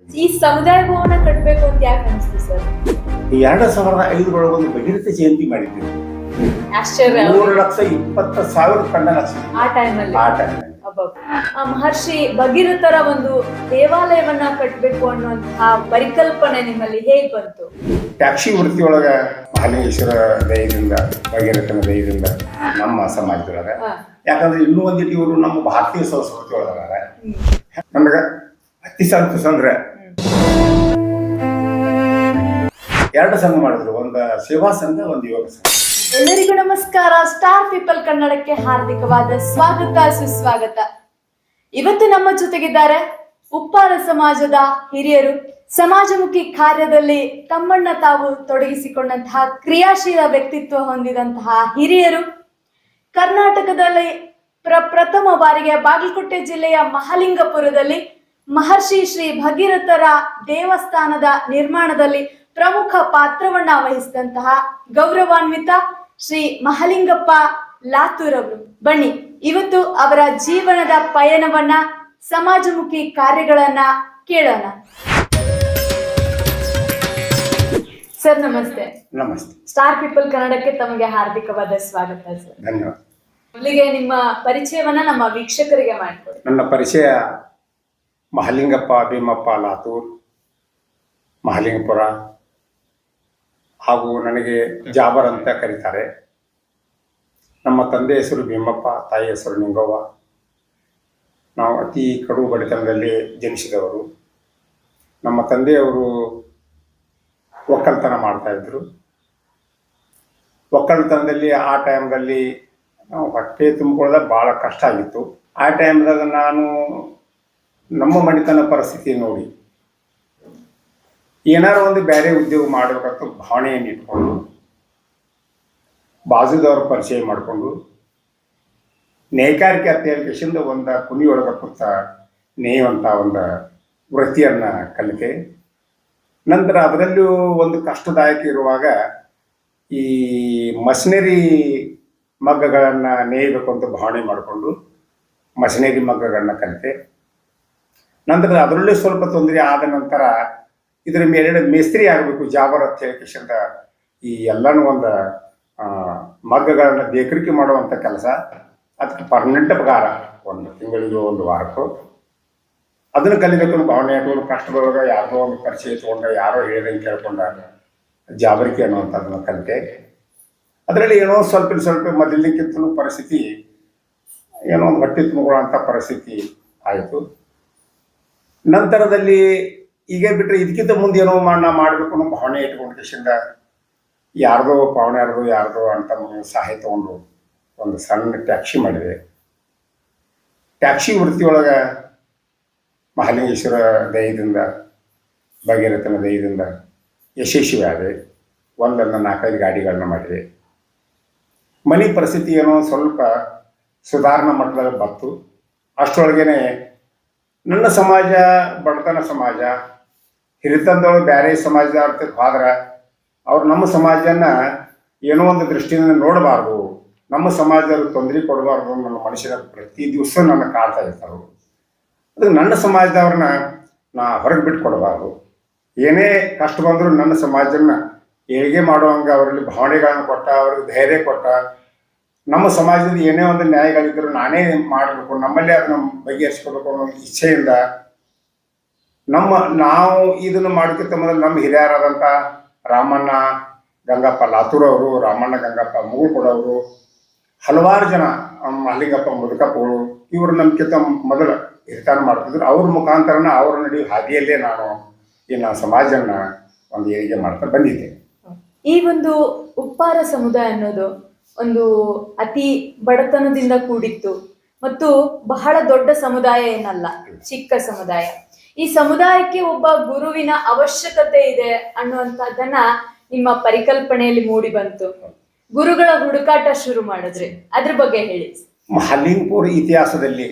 ಈ ಸಮುದಾಯ ಭವನ ಕಟ್ಟಬೇಕು ಅಂತ ಯಾಕೆ ಅನಿಸ್ತು ಸರ್? 2005 ಒಂದು ಭಗೀರಥ ಜಯಂತಿ ಮಾಡಿದ್ದೀವಿ. ಆಶ್ಚರ್ಯ. 3,20,000 ಕಂಡ ಲಕ್ಷ ಆ ಟೈಮಲ್ಲಿ ಆ ಟೈಮ್ನಲ್ಲಿ. ಮಹರ್ಷಿ ಭಗೀರಥರ ಒಂದು ದೇವಾಲಯವನ್ನ ಕಟ್ಟಬೇಕು ಅನ್ನುವಂತಹ ಪರಿಕಲ್ಪನೆ ನಿಮ್ಮಲ್ಲಿ ಹೇಗ್ ಬಂತು? ಟ್ಯಾಕ್ಸಿ ವೃತ್ತಿಯೊಳಗ ಮಹಾಲಿಂಗೇಶ್ವರ ದಯದಿಂದ ಭಗೀರಥನ ದಯದಿಂದ ನಮ್ಮ ಸಮಾಜದೊಳಗ, ಯಾಕಂದ್ರೆ ಇನ್ನೂ ಒಂದಿಟ್ಟು ಇವರು ನಮ್ಮ ಭಾರತೀಯ ಸಂಸ್ಕೃತಿ ಒಳಗಾರ. ನನಗೆ ಅತಿ ಸಂತೋಷ ಅಂದ್ರೆ 2 ಸಂಘ ಮಾಡಿದ್ರು, ಒಂದು ಸೇವಾ ಸಂಘ, ಒಂದು ಯೋಗ ಸಂಘ. ಎಲ್ಲರಿಗೂ ನಮಸ್ಕಾರ. ಸ್ಟಾರ್ ಪೀಪಲ್ ಕನ್ನಡಕ್ಕೆ ಹಾರ್ದಿಕವಾದ ಸ್ವಾಗತ, ಸುಸ್ವಾಗತ. ಇವತ್ತು ನಮ್ಮ ಜೊತೆಗಿದ್ದಾರೆ ಉಪ್ಪಾರ ಸಮಾಜದ ಹಿರಿಯರು, ಸಮಾಜಮುಖಿ ಕಾರ್ಯದಲ್ಲಿ ತಮ್ಮನ್ನ ತಾವು ತೊಡಗಿಸಿಕೊಂಡಂತಹ ಕ್ರಿಯಾಶೀಲ ವ್ಯಕ್ತಿತ್ವ ಹೊಂದಿದಂತಹ ಹಿರಿಯರು. ಕರ್ನಾಟಕದಲ್ಲಿ ಪ್ರಥಮ ಬಾರಿಗೆ ಬಾಗಲಕೋಟೆ ಜಿಲ್ಲೆಯ ಮಹಾಲಿಂಗಪುರದಲ್ಲಿ ಮಹರ್ಷಿ ಶ್ರೀ ಭಗೀರಥರ ದೇವಸ್ಥಾನದ ನಿರ್ಮಾಣದಲ್ಲಿ ಪ್ರಮುಖ ಪಾತ್ರವನ್ನ ವಹಿಸಿದಂತಹ ಗೌರವಾನ್ವಿತ ಶ್ರೀ ಮಹಾಲಿಂಗಪ್ಪ ಲಾತೂರ್ ಅವರು. ಬನ್ನಿ ಇವತ್ತು ಅವರ ಜೀವನದ ಪಯಣವನ್ನ, ಸಮಾಜಮುಖಿ ಕಾರ್ಯಗಳನ್ನ ಕೇಳೋಣ. ಸರ್ ನಮಸ್ತೆ. ನಮಸ್ತೆ. ಸ್ಟಾರ್ ಪೀಪಲ್ ಕನ್ನಡಕ್ಕೆ ತಮಗೆ ಹಾರ್ದಿಕವಾದ ಸ್ವಾಗತ ಸರ್. ಧನ್ಯವಾದ. ಮೊದಲಿಗೆ ನಿಮ್ಮ ಪರಿಚಯವನ್ನ ನಮ್ಮ ವೀಕ್ಷಕರಿಗೆ ಮಾಡಿಕೊಡಿ. ನನ್ನ ಪರಿಚಯ ಮಹಾಲಿಂಗಪ್ಪ ಭೀಮಪ್ಪ ಲಾತೂರ್, ಮಹಾಲಿಂಗಪುರ, ಹಾಗೂ ನನಗೆ ಜಾಬರ್ ಅಂತ ಕರೀತಾರೆ. ನಮ್ಮ ತಂದೆ ಹೆಸರು ಭೀಮಪ್ಪ, ತಾಯಿ ಹೆಸರು ನಿಂಗವ್ವ. ನಾವು ಅತಿ ಕಡು ಬಡತನದಲ್ಲಿ ಜನಿಸಿದವರು. ನಮ್ಮ ತಂದೆಯವರು ಒಕ್ಕಲ್ತನ ಮಾಡ್ತಾಯಿದ್ರು. ಒಕ್ಕಲ್ತನದಲ್ಲಿ ಆ ಟೈಮ್ದಲ್ಲಿ ನಾವು ಹೊಟ್ಟೆ ತುಂಬಿಕೊಳ್ಳೋದು ಭಾಳ ಕಷ್ಟ ಆಗಿತ್ತು. ಆ ಟೈಮ್ದಾಗ ನಾನು ನಮ್ಮ ಮನೆತನ ಪರಿಸ್ಥಿತಿ ನೋಡಿ ಏನಾರು ಒಂದು ಬೇರೆ ಉದ್ಯೋಗ ಮಾಡಬೇಕಂತ ಭಾವನೆಯನ್ನು ಇಟ್ಕೊಂಡು ಬಾಜುದವ್ರ ಪರಿಚಯ ಮಾಡಿಕೊಂಡು ನೇಕಾರಿಕೆ ಅತ್ಯಲ್ಕಿಸಿಂದ ಒಂದು ಕುಣಿಯೊಳಗೆ ಕೂತ ನೇಯುವಂಥ ಒಂದು ವೃತ್ತಿಯನ್ನು ಕಲಿತೆ. ನಂತರ ಅದರಲ್ಲೂ ಒಂದು ಕಷ್ಟದಾಯಕ ಇರುವಾಗ ಈ ಮಷಿನರಿ ಮಗ್ಗಗಳನ್ನು ನೇಯಬೇಕು ಅಂತ ಭಾವನೆ ಮಾಡಿಕೊಂಡು ಮಷಿನರಿ ಮಗ್ಗಗಳನ್ನ ಕಲಿತೆ. ನಂತರ ಅದರಲ್ಲೂ ಸ್ವಲ್ಪ ತೊಂದರೆ ಆದ ನಂತರ ಇದರ ಮೇಲೆ ಮೇಸ್ತ್ರಿ ಆಗಬೇಕು, ಜಾಬರ್ ಅಂತ ಹೇಳಿಕೆಶಿಂದ ಈ ಎಲ್ಲನೂ ಒಂದು ಮಗ್ಗಗಳನ್ನು ಬೇಕರಿಕೆ ಮಾಡುವಂಥ ಕೆಲಸ. ಅದಕ್ಕೆ ಪರ್ಮನೆಂಟ್ ಪಗಾರ, ಒಂದು ತಿಂಗಳಿಗೆ, ಒಂದು ವಾರಕ್ಕೂ. ಅದನ್ನು ಕಲಿಬೇಕು ಭಾವನೆ ಇಟ್ಕೊಂಡು ಕಷ್ಟದೊಳಗೆ ಯಾರೋ ಒಂದು ಪರಿಚಯ ತೊಗೊಂಡ, ಯಾರೋ ಹೇಳಿದಂಗೆ ಕೇಳ್ಕೊಂಡ ಜಾಬರಿಕೆ ಅನ್ನುವಂಥದ್ದನ್ನು ಕಲಿತೆ. ಅದರಲ್ಲಿ ಏನೋ ಸ್ವಲ್ಪ ಮೊದಲಿನಕ್ಕಿಂತಲೂ ಪರಿಸ್ಥಿತಿ ಏನೋ ಒಂದು ಹೊಟ್ಟೆ ತುಂಬಿಕೊಳ್ಳೋಂಥ ಪರಿಸ್ಥಿತಿ ಆಯಿತು. ನಂತರದಲ್ಲಿ ಈಗ ಬಿಟ್ಟರೆ ಇದಕ್ಕಿಂತ ಮುಂದೆ ಏನೋ ಮಾಡಬೇಕು ಅನ್ನೋ ಭಾವನೆ ಇಟ್ಕೊಂಡು ಕಿಶಿಂದ ಯಾರ್ದೋ ಯಾರ್ದೋ ಅಂತ ಸಹಾಯ ತೊಗೊಂಡು ಒಂದು ಸಣ್ಣ ಟ್ಯಾಕ್ಸಿ ಮಾಡಿದೆ. ಟ್ಯಾಕ್ಸಿ ವೃತ್ತಿಯೊಳಗೆ ಮಹಾಲಿಂಗೇಶ್ವರ ದಯದಿಂದ ಭಗೀರಥನ ದಯದಿಂದ ಯಶಸ್ವಿ ಆದೆ. 1-4 ಗಾಡಿಗಳನ್ನ ಮಾಡಿದೆ. ಮನೆ ಪರಿಸ್ಥಿತಿ ಏನೋ ಸ್ವಲ್ಪ ಸುಧಾರಣಾ ಮಟ್ಟದಲ್ಲಿ ಬಂತು. ಅಷ್ಟರೊಳಗೇನೆ ನನ್ನ ಸಮಾಜ ಬಡತನ ಸಮಾಜ, ಹಿರಿತನದೊಳಗೆ ಬೇರೆ ಸಮಾಜದ ಅರ್ಥಕ್ಕೆ ಹೋದ್ರೆ ಅವ್ರು ನಮ್ಮ ಸಮಾಜನ ಏನೋ ಒಂದು ದೃಷ್ಟಿಯಿಂದ ನೋಡಬಾರ್ದು, ನಮ್ಮ ಸಮಾಜದವ್ರಿಗೆ ತೊಂದರೆ ಕೊಡಬಾರ್ದು ನನ್ನ ಮನುಷ್ಯರ ಪ್ರತಿ ದಿವಸ ನನ್ನ ಕಾಡ್ತಾ ಇರ್ತಾರೆ. ಅದಕ್ಕೆ ನನ್ನ ಸಮಾಜದವ್ರನ್ನ ನಾ ಹೊರಗೆ ಬಿಟ್ಟು ಕೊಡಬಾರ್ದು. ಏನೇ ಕಷ್ಟ ಬಂದರೂ ನನ್ನ ಸಮಾಜನ ಏಳಿಗೆ ಮಾಡುವಂಗೆ ಅವರಲ್ಲಿ ಭಾವನೆಗಳನ್ನು ಕೊಟ್ಟ, ಅವ್ರಿಗೆ ಧೈರ್ಯ ಕೊಟ್ಟ, ನಮ್ಮ ಸಮಾಜದ ಏನೇ ಒಂದು ನ್ಯಾಯಗಳಿದ್ದರೂ ನಾನೇ ಮಾಡಬೇಕು, ನಮ್ಮಲ್ಲೇ ಅದನ್ನು ಬಗೆಹರಿಸ್ಕೋಬೇಕು ಅನ್ನೋ ಇಚ್ಛೆಯಿಂದ ನಾವು ಇದನ್ನು ಮಾಡೋಕ್ಕಿಂತ ಮೊದಲು ನಮ್ಮ ಹಿರಿಯರಾದಂಥ ರಾಮಣ್ಣ ಗಂಗಪ್ಪ ಲಾತೂರ್ ಅವರು, ರಾಮಣ್ಣ ಗಂಗಪ್ಪ ಮುಗುಳ್ಕೊಡವರು, ಹಲವಾರು ಜನ ಮಹಾಲಿಂಗಪ್ಪ ಮುದುಕಪ್ಪಗಳು, ಇವರು ನಮ್ಗಿಂತ ಮೊದಲು ಹಿರಿತಾನ ಮಾಡ್ತಿದ್ರು. ಅವ್ರ ಮುಖಾಂತರನ ಅವ್ರ ನಡೆಯುವ ಹಾದಿಯಲ್ಲೇ ನಾನು ಈ ಸಮಾಜನ ಒಂದು ಏಳಿಗೆ ಮಾಡ್ತಾ ಬಂದಿದ್ದೆ. ಈ ಒಂದು ಉಪ್ಪಾರ ಸಮುದಾಯ ಅನ್ನೋದು ಒಂದು ಅತಿ ಬಡತನದಿಂದ ಕೂಡಿತ್ತು ಮತ್ತು ಬಹಳ ದೊಡ್ಡ ಸಮುದಾಯ ಏನಲ್ಲ, ಚಿಕ್ಕ ಸಮುದಾಯ. ಈ ಸಮುದಾಯಕ್ಕೆ ಒಬ್ಬ ಗುರುವಿನ ಅವಶ್ಯಕತೆ ಇದೆ ಅನ್ನುವಂಥದ್ದನ್ನ ನಿಮ್ಮ ಪರಿಕಲ್ಪನೆಯಲ್ಲಿ ಮೂಡಿ ಬಂತು. ಗುರುಗಳ ಹುಡುಕಾಟ ಶುರು ಮಾಡಿದ್ರಿ, ಅದ್ರ ಬಗ್ಗೆ ಹೇಳಿ. ಮಹಾಲಿಂಗಪುರ ಇತಿಹಾಸದಲ್ಲಿ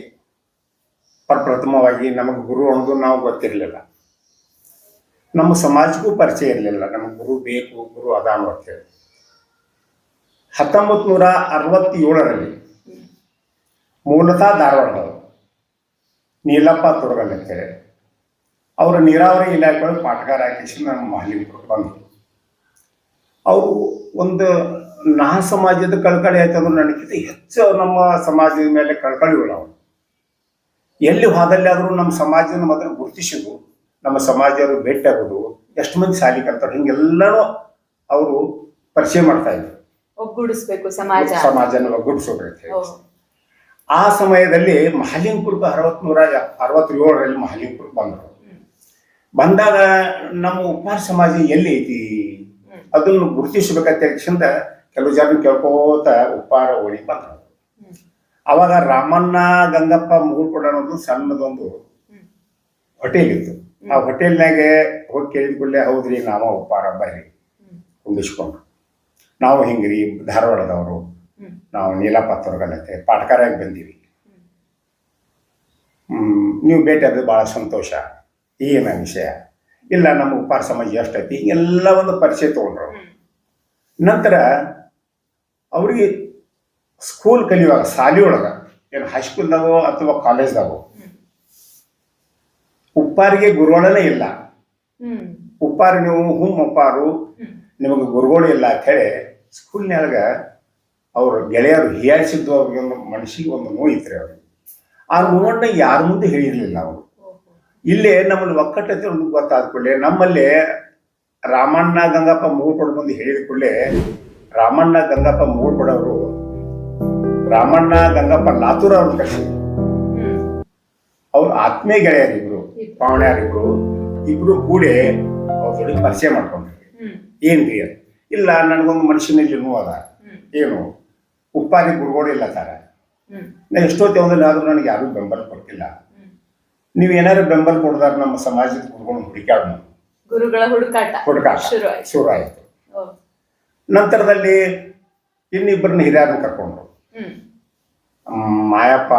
ಪ್ರಪ್ರಥಮವಾಗಿ ನಮಗೆ ಗುರು ಅನ್ನೋದು ನಾವು ಗೊತ್ತಿರಲಿಲ್ಲ. ನಮ್ಮ ಸಮಾಜಕ್ಕೂ ಪರಿಚಯ ಇರಲಿಲ್ಲ. ನಮಗೆ ಗುರು ಬೇಕು, ಗುರು ಅದಾನು ಅಂತೇಳಿ 1967ರಲ್ಲಿ ಮೂಲತಃ ಧಾರವಾಡದವರು ನೀಲಪ್ಪ ತುರಗಲ್ ಅಂತೇಳಿ ಅವರ ನೀರಾವರಿ ಇಲಾಖೆಯೊಳಗೆ ಪಾಠಗಾರ ಹಾಕಿಸಿ ನಮ್ಮ ಮಹಾಲಿಂಗಪುರಕ್ಕೆ ಬಂದರು. ಅವರು ಒಂದು ನಾ ಸಮಾಜದ ಕಳ್ಕಳಿ ಆಯ್ತು ಅಂದ್ರೆ ನನಗಿಂತ ಹೆಚ್ಚು ನಮ್ಮ ಸಮಾಜದ ಮೇಲೆ ಕಳ್ಕಳಿ ಉಳ್ಳವರು. ಎಲ್ಲಿ ಹೋದಲ್ಲಿ ಆದರೂ ನಮ್ಮ ಸಮಾಜದ ಮೊದಲು ಗುರುತಿಸೋದು, ನಮ್ಮ ಸಮಾಜದವರು ಭೇಟಿ ಆಗೋದು, ಎಷ್ಟು ಮಂದಿ ಸಾಲಿ ಕಲ್ತಾರೆ, ಹಿಂಗೆಲ್ಲನೂ ಅವರು ಪರಿಚಯ ಮಾಡ್ತಾ ಇದ್ರು. ಒಗ್ಗೂಡಿಸ್ಬೇಕು ಸಮಾಜನ ಒಗ್ಗೂಡಿಸೋಬೇಕು. ಆ ಸಮಯದಲ್ಲಿ ಮಹಾಲಿಂಗಪುರಕ್ಕೆ 1967ರಲ್ಲಿ ಮಹಾಲಿಂಗಪುರಕ್ಕೆ ಬಂದರು. ಬಂದಾಗ ನಮ್ಮ ಉಪ್ಪಾರ ಸಮಾಜ ಎಲ್ಲಿ ಐತಿ ಅದನ್ನು ಗುರುತಿಸಬೇಕಂತ ಹೇಳಿಸಿಂದ ಕೆಲವು ಜನ ಕೇಳ್ಕೋತ ಉಪ್ಪಾರ ಓಣಿ ಬಂದರು. ಅವಾಗ ರಾಮಣ್ಣ ಗಂಗಪ್ಪ ಮುಗುಳ್ಕೊಡ ಅನ್ನೋದು ಸಣ್ಣದೊಂದು ಹೋಟೆಲ್ ಇತ್ತು. ಆ ಹೋಟೆಲ್ನಾಗೆ ಹೋಗಿ ಕೇಳಿದ ಕೂಡಲೇ ಹೌದ್ರಿ ನಾವು ಉಪ್ಪಾರ ಬರ್ರಿ ಕುಂದಿಸ್ಕೊಂಡು, ನಾವು ಹಿಂಗ್ರಿ ಧಾರವಾಡದವರು, ನಾವು ನೀಲಪತ್ರಗಲತ್ತೆ ಪಾಠಕಾರಾಗಿ ಬಂದೀವಿ, ನೀವು ಭೇಟಿ ಆದ್ರೆ ಭಾಳ ಸಂತೋಷ, ಏನ ವಿಷಯ ಇಲ್ಲ, ನಮ್ಮ ಉಪ್ಪಾರ ಸಮಾಜ ಎಷ್ಟೈತಿ, ಹಿಂಗೆಲ್ಲ ಒಂದು ಪರಿಚಯ ತೊಗೊಂಡ್ರು. ನಂತರ ಅವ್ರಿಗೆ ಸ್ಕೂಲ್ ಕಲಿಯುವಾಗ ಶಾಲೆಯೊಳಗೆ ಏನು ಹೈಸ್ಕೂಲ್ದಾಗೋ ಅಥವಾ ಕಾಲೇಜ್ದಾಗೋ ಉಪ್ಪಾರಿಗೆ ಗುರುಗಳೇ ಇಲ್ಲ. ಉಪ್ಪಾರ ನೀವು ಉಪ್ಪಾರು ನಿಮಗೆ ಗುರುಗಳು ಇಲ್ಲ ಅಂತ ಹೇಳಿ ಸ್ಕೂಲ್ನಾಗ ಅವ್ರ ಗೆಳೆಯರು ಹೀಯಾಳಿಸಿದ್ದು ಅವ್ರಿಗೆ ಒಂದು ಮನಸ್ಸಿಗೆ ಒಂದು ನೋವು ಇತ್ತು ಅವ್ರಿಗೆ. ಆ ನೋವನ್ನ ಯಾರ ಮುಂದೆ ಹೇಳಿರಲಿಲ್ಲ ಅವರು. ಇಲ್ಲೇ ನಮ್ಮಲ್ಲಿ ಒಕ್ಕಟ್ಟತೆ ಒಂದು ಗೊತ್ತಾದ ಕೂಡಲೇ ನಮ್ಮಲ್ಲಿ ರಾಮಣ್ಣ ಗಂಗಪ್ಪ ಮುಗುಳ್ಕೊಡು ಬಂದು ಹೇಳಿದ ಕೂಡಲೇ ರಾಮಣ್ಣ ಗಂಗಪ್ಪ ಮುಗುಳ್ಕೊಡವರು ರಾಮಣ್ಣ ಗಂಗಪ್ಪ ಲಾತೂರ್ ಅವ್ರನ್ನ ಕಳಿಸಿದ್ರು. ಅವ್ರು ಆತ್ಮೀಯ ಗೆಳೆಯರಿಬ್ರು, ಪಾವಣ್ಯಾರಿಬ್ರು ಇಬ್ರು ಕೂಡಿ ಅವ್ರ ಜೊತೆ ಪರಿಚಯ ಮಾಡ್ಕೊಂಡ್ರಿ. ಏನ್ರಿ ಅದು ಇಲ್ಲ, ನನಗೊಂದು ಮನುಷ್ಯನಲ್ಲಿ ನೋವು ಅದ, ಏನು ಉಪ್ಪಾರಿ ಗುರುಗಳು ಇಲ್ಲ ತರ, ನಾ ಎಷ್ಟೊತ್ತೆ ಒಂದಾದ್ರೂ ನನಗೆ ಯಾರೂ ಬೆಂಬಲ ಕೊಟ್ಟಿಲ್ಲ, ನೀವು ಏನಾದ್ರು ಬೆಂಬಲ ಕೊಡದಾರ ನಮ್ಮ ಸಮಾಜದ ಗುರುಗಳು ಹುಡುಕಾಡ ಹುಡುಕಾಟ ಶುರು ಆಯಿತು. ನಂತರದಲ್ಲಿ ಇನ್ನಿಬ್ಬರನ್ನ ಹಿರಿಯರನ್ನ ಕರ್ಕೊಂಡ್ರು. ಮಾಯಪ್ಪ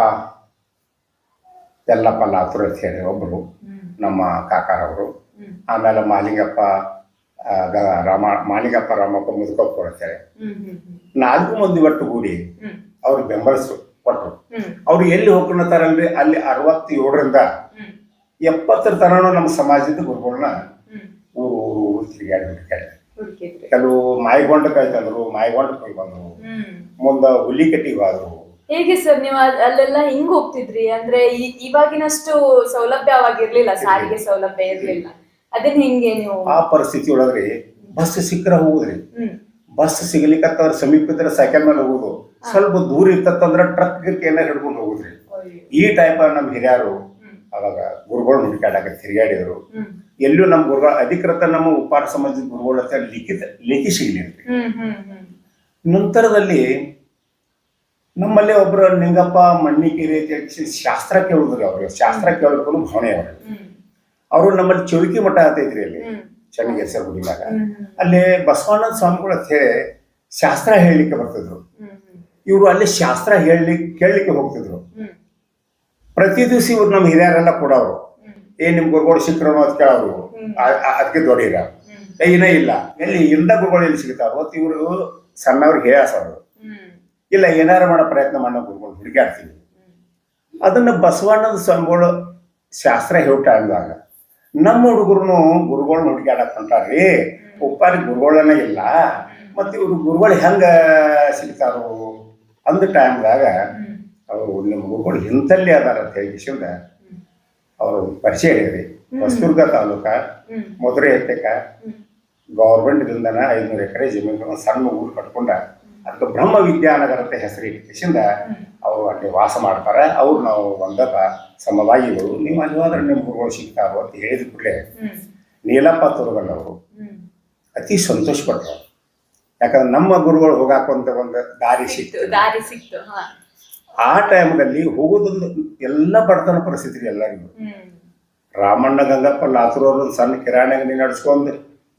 ಯಲ್ಲಪ್ಪ ಲಾತೂರ್ ಅಂತ ಹೇಳಿ ಒಬ್ಬರು ನಮ್ಮ ಕಾಕಾರವರು, ಆಮೇಲೆ ಮಾಲಿಂಗಪ್ಪ ರಾಮಪ್ಪ ಮುದುಕಪ್ಪ ಅಂತೇಳಿ 4 ಮಂದಿ ಒಟ್ಟುಗೂಡಿ ಅವ್ರು ಬೆಂಬಲಿಸು ಕೊಟ್ಟರು. ಅವ್ರು ಎಲ್ಲಿ ಹೋಗ್ಕೊಂತಾರಲ್ರಿ ಅಲ್ಲಿ 67ರಿಂದ 70 ತನೂ ನಮ್ಮ ಸಮಾಜದ ಗುರುಗಳನ್ನ ಊರು ತಿರುಗಾಡಿ ಕೆಲವು ಮಾಯಗೊಂಡಕ್ಕೆ ಆಯ್ತಂದ್ರು, ಮಾಯಗೊಂಡಕ್ಕೆ ಹೋಗಿ ಬಂದ್ರು, ಮುಂದೆ ಹುಲಿಕಟ್ಟಿಗೆ ಹೋದ್ರು. ಹೇಗೆ ಸರ್ ನೀವು ಅಲ್ಲೆಲ್ಲ ಹಿಂಗ್ ಹೋಗ್ತಿದ್ರಿ? ಅಂದ್ರೆ ಇವಾಗಿನಷ್ಟು ಸೌಲಭ್ಯವಾಗಿರ್ಲಿಲ್ಲ, ಸಾರಿಗೆ ಸೌಲಭ್ಯ ಇರ್ಲಿಲ್ಲ, ಅದನ್ನ ಹಿಂಗೆ ನೀವು? ಆ ಪರಿಸ್ಥಿತಿ ಒಳಗ್ರಿ ಬಸ್ ಸಿಕ್ಕರೆ ಹೋಗುದ್ರಿ, ಬಸ್ ಸಿಗ್ಲಿಕ್ಕಂತಂದ್ರ ಸಮೀಪ ಇದ್ರೆ ಸೈಕಲ್ ಮೇಲೆ ಹೋಗುದು, ಸ್ವಲ್ಪ ದೂರ ಇರ್ತಂದ್ರ ಟ್ರಕ್ ಏನಾರು ಹಿಡ್ಕೊಂಡು ಹೋಗುದ್ರಿ. ಈ ಟೈಪ್ ನಮ್ಮ ಹಿರಿಯರು ಅವಾಗ ಗುರುಗಳು ಹುಡುಕಾಡಕ ತಿರುಗಾಡಿದ್ರು. ಎಲ್ಲೂ ನಮ್ಮ ಗುರುಗಳ ಅಧಿಕೃತ ನಮ್ಮ ಉಪ್ಪಾರ ಸಮಾಜದ ಗುರುಗಳ ಹತ್ರ ಲಿಖಿ ಸಿಗ್ಲಿಲ್ಲ. ನಂತರದಲ್ಲಿ ನಮ್ಮಲ್ಲಿ ಒಬ್ರು ನಿಂಗಪ್ಪ ಮಣ್ಣಿಕೇರಿ ಶಾಸ್ತ್ರ ಕೇಳಿದ್ರು. ಅವ್ರಿಗೆ ಶಾಸ್ತ್ರ ಕೇಳಬೇಕು ಭಾವನೆ ಅವರು ನಮ್ಮಲ್ಲಿ ಚೌಕಿ ಮಠ ಆತೈತ್ರಿ ಅಲ್ಲಿ ಚನ್ನಗೇಶ್ವರ ಗುಡಿನಾಗ. ಅಲ್ಲಿ ಬಸವಾನಂದ ಸ್ವಾಮಿಗಳು ಅಂತ ಹೇಳಿ ಶಾಸ್ತ್ರ ಹೇಳಲಿಕ್ಕೆ ಬರ್ತಿದ್ರು. ಇವರು ಅಲ್ಲಿ ಶಾಸ್ತ್ರ ಕೇಳಲಿಕ್ಕೆ ಹೋಗ್ತಿದ್ರು. ಪ್ರತಿ ದಿವಸ ಇವ್ರು ನಮ್ಮ ಹಿರಿಯರೆಲ್ಲ ಕೊಡೋರು, ನಿಮ್ ಗುರುಗಳು ಸಿಕ್ಕರು ಅಂತ ಕೇಳೋರು. ಅದಕ್ಕೆ ದೊಡ್ಡ ಏನೇ ಇಲ್ಲ, ಎಲ್ಲಿ ಇಂದ ಗುರುಗಳು ಎಲ್ಲಿ ಸಿಗ್ತಾರೋ ಅಂತ ಇವರು ಸಣ್ಣವ್ರಿಗೆ ಹೇಳಸೋರು. ಇಲ್ಲ ಏನಾರು ಮಾಡೋ ಪ್ರಯತ್ನ ಮಾಡೋ ಗುರುಗಳು ಹುಡುಗಾಡ್ತೀವಿ. ಅದನ್ನ ಬಸವಣ್ಣನ ಸ್ವಾಮಿಗಳು ಶಾಸ್ತ್ರ ಹೇಳ್ತಾ ಅಂದಾಗ ನಮ್ಮ ಹುಡುಗರು ಗುರುಗಳನ್ನ ಹುಡುಗಾಡಕ್ ಹೊಂಟಾರ್ರಿ, ಉಪ್ಪಾರಿ ಗುರುಗಳನ್ನ ಇಲ್ಲ, ಮತ್ತೆ ಇವ್ರು ಗುರುಗಳು ಹೆಂಗ ಸಿಗ್ತಾರೋ ಅಂದ ಟೈಮ್ದಾಗ ಅವರು ನಿಮ್ಮ ಗುರುಗಳು ಇಂಥಲ್ಲಿ ಅದಾರ ಅಂತ ಹೇಳಿಸಿಂದ ಅವರು ಪರಿಚಯ ಹೇಳಿದ್ರಿ. ಹೊಸದುರ್ಗ ತಾಲೂಕ ಮಧುರೆ ಎತ್ತಕ ಗೌರ್ಮೆಂಟ್ದಿಂದನ 500 ಎಕರೆ ಜಮೀನು ಸಣ್ಣ ಊರು ಕಟ್ಕೊಂಡ ಅದಕ್ಕೆ ಬ್ರಹ್ಮ ವಿದ್ಯಾನಗರ ಅಂತ ಹೆಸರು ಇಟ್ಟಿಸಿಂದ ಅವರು ಅಲ್ಲಿ ವಾಸ ಮಾಡ್ತಾರೆ. ಅವ್ರು ನಾವು ಒಂದಪ್ಪ ಸಮವಾಗಿಗಳು, ನೀವು ಅಲ್ಲಿ ಹೋದ್ರೆ ನಿಮ್ಮ ಗುರುಗಳು ಸಿಗ್ತಾರೋ ಅಂತ ಹೇಳಿದ ಕೂಡಲೇ ನೀಲಪ್ಪ ತುರುಗಲ್ ಅವರು ಅತಿ ಸಂತೋಷ ಪಟ್ಟರು. ಯಾಕಂದ್ರೆ ನಮ್ಮ ಗುರುಗಳು ಹೋಗಾಕಂತ ಒಂದು ದಾರಿ ಸಿಕ್ತು. ಆ ಟೈಮ್ದಲ್ಲಿ ಹೋಗೋದೊಂದು ಎಲ್ಲ ಬಡತನ ಪರಿಸ್ಥಿತಿ ಎಲ್ಲರಿಗೂ. ರಾಮಣ್ಣ ಗಂಗಪ್ಪ ಲಾತೂರ್ ಅವರು ಸಣ್ಣ ಕಿರಾಣಿ ಅಂಗಡಿ ನಡೆಸ್ಕೊಂಡು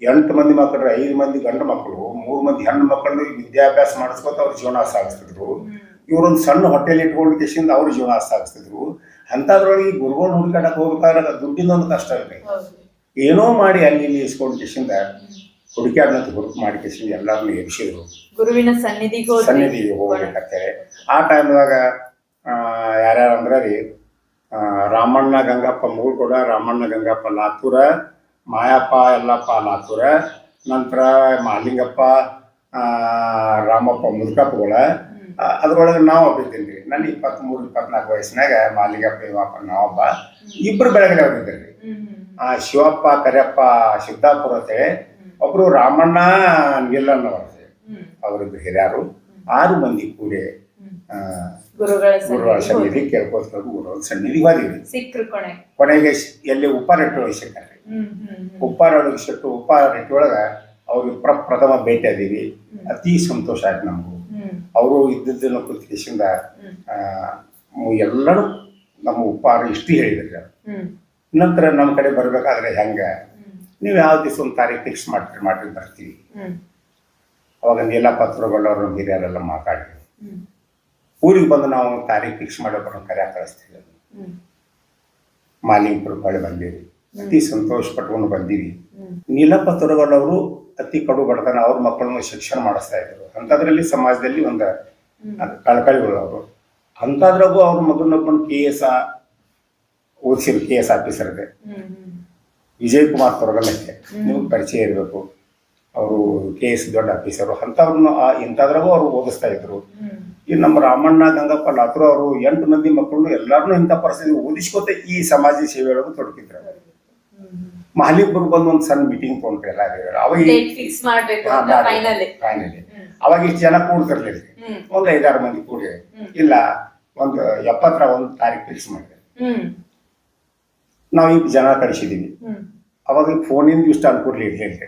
8 ಮಂದಿ ಮಕ್ಕಳು, 5 ಮಂದಿ ಗಂಡು ಮಕ್ಕಳು, 3 ಮಂದಿ ಹೆಣ್ಣು ಮಕ್ಕಳು ವಿದ್ಯಾಭ್ಯಾಸ ಮಾಡಿಸ್ಕೊತ ಅವ್ರ ಜೀವನ ಸಾಗಿಸ್ತಿದ್ರು. ಇವರೊಂದು ಸಣ್ಣ ಹೋಟೆಲ್ ಇಟ್ಕೊಂಡು ಕಿಸಿಂದ ಅವ್ರ ಜೀವನ ಸಾಗಿಸ್ತಿದ್ರು. ಅಂಥದ್ರೊಳಗೆ ಗುರುಗಳು ಹುಡುಕಾಡಕ್ಕೆ ಹೋಗ್ಬೇಕಾದ್ರೆ ದುಡ್ಡಿಂದೊಂದು ಕಷ್ಟ ಇರಬೇಕು. ಏನೋ ಮಾಡಿ ಅಲ್ಲಿ ಇಲ್ಲಿ ಇಸ್ಕೊಂಡು ಕಿಸಿಂದ ಹುಡುಕ್ಯಾಡ್ನಂತ ಹುಡುಕು ಮಾಡಿ ಕಿಸಿಂದ ಎಲ್ಲರನ್ನೂ ಎಬ್ಸಿದ್ರು. ಗುರುವಿನ ಸನ್ನಿಧಿಗೆ ಹೋಗ್ಬೇಕಾಗ್ತೇವೆ. ಆ ಟೈಮ್ದಾಗ ಯಾರ್ಯಾರು ಅಂದ್ರೆ ರೀ ರಾಮಣ್ಣ ಗಂಗಪ್ಪ ಮೂಳ್ಕೊಡ, ರಾಮಣ್ಣ ಗಂಗಪ್ಪ ಲಾತೂರ, ಮಾಯಪ್ಪ ಯಲ್ಲಪ್ಪ ಲಾತೂರ, ನಂತರ ಮಾಲಿಂಗಪ್ಪ ರಾಮಪ್ಪ ಮುದುಕಪ್ಪಗಳ. ಅದ್ರೊಳಗೆ ನಾವು ಒಬ್ಬಿದ್ದೀನಿ ರೀ. ನನ್ನ 23-24 ವಯಸ್ಸಿನಾಗ ಮಾಲಿಂಗಪ್ಪ ಇವಪ್ಪ ನಾವೊಬ್ಬ ಇಬ್ಬರು ಬೆಳಗ್ಗೆ ಅವ್ರಿದ್ದೀರಿ ರೀ. ಶಿವಪ್ಪ ಕರಿಯಪ್ಪ ಸಿದ್ದಾಪುರ ಅಂತೇಳಿ ಒಬ್ರು ರಾಮಣ್ಣ ನಿಲ್ಲನ್ನವ್ರ ಅವರಿದ್ದು ಹಿರಿಯರು. 6 ಮಂದಿ ಕೂಡಿ ಗುರುಗಳ ಸನ್ನಿಧಿ ಕೇಳ್ಕೋಸ್ಕರ ಗುರುಗಳ ಸನ್ನಿಧಿ ಹೋದಿವಿ. ಕೊನೆಗೆ ಎಲ್ಲಿ ಉಪ್ಪಾರಟ್ಟಿ ಒಳಗೆ ಸಿಕ್ಕಾರ್ರಿ. ಉಪ್ಪಾರೊಳಗೆ ಸಿಟ್ಟು ಉಪ್ಪಾರಟ್ಟಿ ಒಳಗ ಅವ್ರಿಗೆ ಪ್ರಥಮ ಭೇಟಿ ಅದೀವಿ. ಅತಿ ಸಂತೋಷ ಆಯ್ತು ನಮಗೂ. ಅವರು ಇದ್ದದ್ದನ್ನು ಕುತ್ಕಿಸಿಂದ ಎಲ್ಲರೂ ನಮ್ಮ ಉಪ್ಪಾರ ಇಷ್ಟು ಹೇಳಿದ್ರು. ನಂತರ ನಮ್ಮ ಕಡೆ ಬರ್ಬೇಕಾದ್ರೆ ಹೆಂಗ ನೀವು ಯಾವ ದಿವಸ ಒಂದು ತಾರೀಕು ಫಿಕ್ಸ್ ಮಾಡ್ರಿ ಬರ್ತೀವಿ. ಅವಾಗ ನೀಲಪತ್ರಗಳವ್ರು ನಮ್ಮ ಹಿರಿಯರೆಲ್ಲ ಮಾತಾಡಿದ್ವಿ. ಊರಿಗೆ ಬಂದು ನಾವು ತಾರೀಕು ಫಿಕ್ಸ್ ಮಾಡೋಬ್ಬರ ಕರೆಯ ಕಳಿಸ್ತೀವಿ. ಮಾಲಿಂಗಪುರ ಬಳಿ ಬಂದೀವಿ. ಅತಿ ಸಂತೋಷ ಪಟ್ಕೊಂಡು ಬಂದೀವಿ. ನೀಲಪತ್ರಗಳವರು ಅತಿ ಕಡು ಬಡತನ ಅವ್ರ ಮಕ್ಕಳನ್ನು ಶಿಕ್ಷಣ ಮಾಡಿಸ್ತಾ ಇದ್ರು. ಅಂಥದ್ರಲ್ಲಿ ಸಮಾಜದಲ್ಲಿ ಒಂದು ಕಳಕಳಿಗಳು ಅವರು. ಅಂಥದ್ರಾಗೂ ಅವ್ರ ಮಗನೊಬ್ಬನ KS ಓದಿಸಿರು. KS ಆಫೀಸರ್ ಇದೆ ವಿಜಯ್ ಕುಮಾರ್ ತೊರಗಲಕ್ಕೆ. ನಿಮ್ಗೆ ಪರಿಚಯ ಇರಬೇಕು. ಅವರು KS ದೊಡ್ಡ ಆಫೀಸರು. ಅಂಥವ್ರನ್ನ ಇಂಥದ್ರಾಗೂ ಅವರು ಓದಿಸ್ತಾ ಇದ್ರು. ಈ ನಮ್ಮ ರಾಮಣ್ಣ ಗಂಗಪ್ಪ ಲಾತೂರ ಅವರು 8 ಮಂದಿ ಮಕ್ಕಳು ಎಲ್ಲರನ್ನೂ ಇಂಥ ಪರಿಸ್ಥಿತಿ ಓದಿಸ್ಕೋತ ಈ ಸಮಾಜ ಸೇವೆಯೊಳಗೆ ತೊಡಗಿದ್ರು. ಮಾಲಿಂಗಪುರ ಬಂದು ಒಂದು ಸಣ್ಣ ಮೀಟಿಂಗ್ ತೊಗೊಂಡ್ರಿ ಎಲ್ಲ. ಅವಾಗ ಅವಾಗ ಇಷ್ಟು ಜನ ಕೂಡ್ತಿರ್ಲಿಲ್ಲ. ಒಂದು 5-6 ಮಂದಿ ಕೂಡಿ ಇಲ್ಲ ಒಂದು 71 ತಾರೀಕು ಫಿಕ್ಸ್ ಮಾಡಿದೆ. ನಾವು ಈಗ ಜನ ಕಳಿಸಿದೀವಿ. ಅವಾಗ ಫೋನಿಂದ ಇಷ್ಟು ಅನುಕೂಲ ಇರ್ಲಿಲ್ಲ.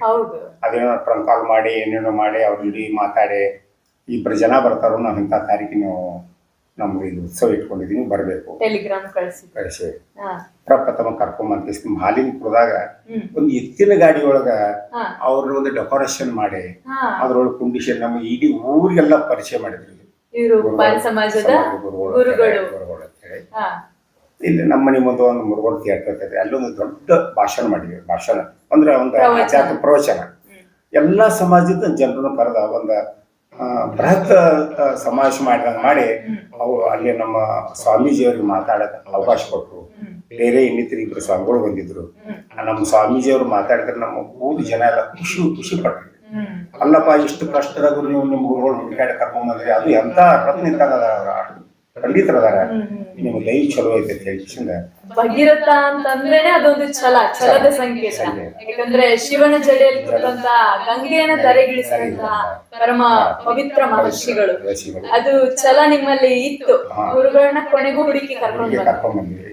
ಅದೇನೋ ಟ್ರಂಕ್ ಕಾಲ್ ಮಾಡಿ ಏನೇನೋ ಮಾಡಿ ಅವ್ರ ಜೊತೆ ಮಾತಾಡಿ 2 ಜನ ಬರ್ತಾರೋ ನಾವು ಇಂಥ ತಾರೀಕು ನೀವು ನಮ್ಗೆ ಇದು ಉತ್ಸವ ಇಟ್ಕೊಂಡಿದೀವಿ ಬರಬೇಕು ಕಳಿಸಿ ಪ್ರಪ್ರಥಮ ಕರ್ಕೊಂಬಂತ ಮಾಲಿಂಗಪುರದಾಗ ಒಂದು ಎತ್ತಿನ ಗಾಡಿ ಒಳಗ ಅವ್ರ ಒಂದು ಡೆಕೋರೇಷನ್ ಮಾಡಿ ಅದ್ರೊಳಗೆ ಕುಂಡಿಷನ್ ನಮ್ಮ ಇಡೀ ಊರಿಗೆಲ್ಲ ಪರಿಚಯ ಮಾಡಿದ್ವಿ. ಗುರುಗಳು ಅಂತೇಳಿ ಇಲ್ಲಿ ನಮ್ಮ ಮನೆ ಮುಂದೆ ಒಂದು ಮುರುಗೋಡು ಥಿಯೇಟರ್ ಇರ್ತದೆ. ಅಲ್ಲೊಂದು ದೊಡ್ಡ ಭಾಷಣ ಮಾಡಿದ್ವಿ. ಭಾಷಣ ಅಂದ್ರೆ ಒಂದು ಆಧ್ಯಾತ್ಮ ಪ್ರವಚನ. ಎಲ್ಲ ಸಮಾಜದ ಜನರನ್ನು ಕರೆದ ಒಂದು ಬೃಹತ್ ಸಮಾವೇಶ ಮಾಡಿದಂಗೆ ಮಾಡಿ ಅವು ಅಲ್ಲಿ ನಮ್ಮ ಸ್ವಾಮೀಜಿಯವ್ರಿಗೆ ಮಾತಾಡೋಕೆ ಅವಕಾಶ ಕೊಟ್ಟರು. ಬೇರೆ ಇನ್ನಿತರ 2 ಸ್ವಾಮಿಗಳು ಬಂದಿದ್ರು. ನಮ್ಮ ಸ್ವಾಮೀಜಿಯವರು ಮಾತಾಡಿದ್ರೆ ನಮ್ಮ ಊರು ಜನ ಎಲ್ಲ ಖುಷಿ ಪಟ್ರು. ಅಲ್ಲಪ್ಪ ಇಷ್ಟು ಕಷ್ಟದಾಗ ನೀವು ನಿಮ್ಮ ಗುರುಗಳು ಹುಡುಕಾಡಿ ಕರ್ಕೊಂಡ್ ಬಂದ್ರಿ. ಅದು ಎಂತ ರತ್ನ ಇದ್ದಾಗ ಪಂಡಿತರದಾರ, ನಿಮ್ಮ ದೈ ಚಲೋ ಐತೆ ಅಂತ ಹೇಳಿ ಭಗೀರಥ ಅಂತಂದ್ರೇನೆ ಅದೊಂದು ಛಲದ ಸಂಕೇತ. ಯಾಕಂದ್ರೆ ಶಿವನ ಜಡೆಯಲ್ಲಿ ಕೂತಂತ ಗಂಗೆಯನ್ನ ಧರೆಗಿಳಿಸಿದಂತ ಪರಮ ಪವಿತ್ರ ಮಹರ್ಷಿಗಳು. ಅದು ಛಲ ನಿಮ್ಮಲ್ಲಿ ಇತ್ತು. ಗುರುಗಳನ್ನ ಕೊನೆಗೂ ಹುಡುಕಿ ಕರ್ಕೊಂಡ್ ಬಂದ್ವಿ.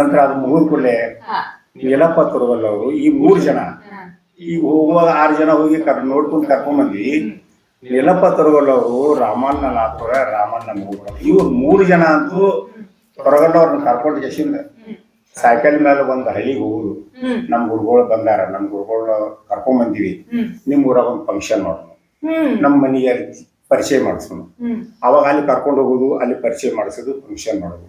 ನಂತರ ಅದು ಮುಗಿದ ಕೂಡಲೇ ಯಲ್ಲಪ್ಪ ತೊರಗಲ್ ಅವರು ಈ 3 ಜನ ಈ ಹೋಗುವಾಗ 6 ಜನ ಹೋಗಿ ನೋಡ್ಕೊಂಡು ಕರ್ಕೊಂಡ್ ಬಂದ್ವಿ. ಯಲ್ಲಪ್ಪ ತೊರಗಲ್ ಅವರು ರಾಮಣ್ಣ ಲಾತೂರ, ರಾಮಣ್ಣ ಮೂಳ್ಕೊಡ ಇವ್ರು 3 ಜನ ಅಂತೂ ತೊರಗಲ್ ಅವ್ರನ್ನ ಕರ್ಕೊಂಡು ಜಸಿಂದ ಸೈಕಲ್ ಮೇಲೆ ಒಂದು ಹಳ್ಳಿಗೆ ಹೋಗುದು. ನಮ್ ಗುರುಗಳು ಬಂದಾರ, ನಮ್ ಗುರುಗಳು ಕರ್ಕೊಂಡ್ ಬಂದಿವಿ, ನಿಮ್ ಊರಾಗ ಒಂದು ಫಂಕ್ಷನ್ ಮಾಡೋಣ, ನಮ್ಮ ಮನೆಗೆ ಪರಿಚಯ ಮಾಡಿಸೋಣ. ಅವಾಗ ಅಲ್ಲಿ ಕರ್ಕೊಂಡು ಹೋಗುದು, ಅಲ್ಲಿ ಪರಿಚಯ ಮಾಡಿಸೋದು, ಫಂಕ್ಷನ್ ಮಾಡೋದು.